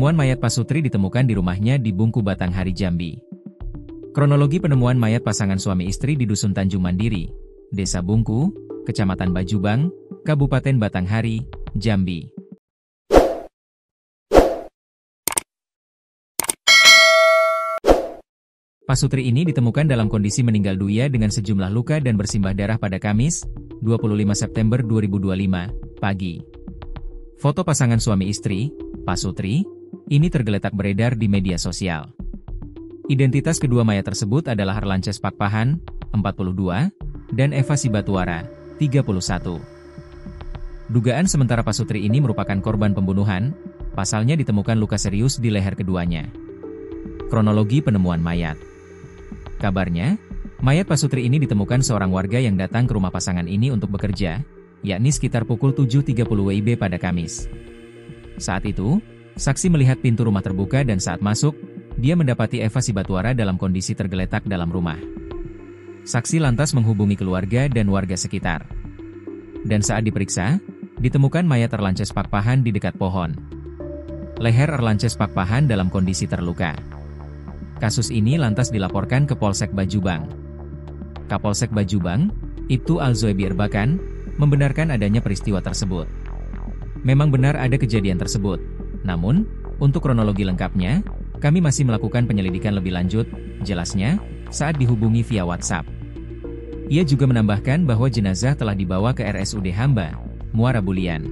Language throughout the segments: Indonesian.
Penemuan mayat Pasutri ditemukan di rumahnya di Bungku Batanghari, Jambi. Kronologi penemuan mayat pasangan suami istri di Dusun Tanjung Mandiri, Desa Bungku, Kecamatan Bajubang, Kabupaten Batanghari, Jambi. Pasutri ini ditemukan dalam kondisi meninggal dunia dengan sejumlah luka dan bersimbah darah pada Kamis, 25 September 2025, pagi. Foto pasangan suami istri, Pasutri, ini tergeletak beredar di media sosial. Identitas kedua mayat tersebut adalah Harlances Pakpahan, 42, dan Eva Sibatuara, 31. Dugaan sementara Pasutri ini merupakan korban pembunuhan, pasalnya ditemukan luka serius di leher keduanya. Kronologi penemuan mayat. Kabarnya, mayat Pasutri ini ditemukan seorang warga yang datang ke rumah pasangan ini untuk bekerja, yakni sekitar pukul 7.30 WIB pada Kamis. Saat itu, saksi melihat pintu rumah terbuka dan saat masuk, dia mendapati Eva Sibatuara dalam kondisi tergeletak dalam rumah. Saksi lantas menghubungi keluarga dan warga sekitar. Dan saat diperiksa, ditemukan mayat Harlances Pakpahan di dekat pohon. Leher Harlances Pakpahan dalam kondisi terluka. Kasus ini lantas dilaporkan ke Polsek Bajubang. Kapolsek Bajubang, Ibtu Alzoebi Erbakan, membenarkan adanya peristiwa tersebut. Memang benar ada kejadian tersebut. Namun, untuk kronologi lengkapnya, kami masih melakukan penyelidikan lebih lanjut, jelasnya, saat dihubungi via WhatsApp. Ia juga menambahkan bahwa jenazah telah dibawa ke RSUD Hamba, Muara Bulian.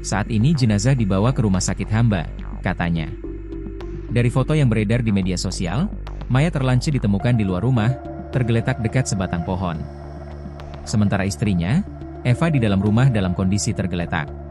Saat ini jenazah dibawa ke Rumah Sakit Hamba, katanya. Dari foto yang beredar di media sosial, mayat Harlances ditemukan di luar rumah, tergeletak dekat sebatang pohon. Sementara istrinya, Eva di dalam rumah dalam kondisi tergeletak.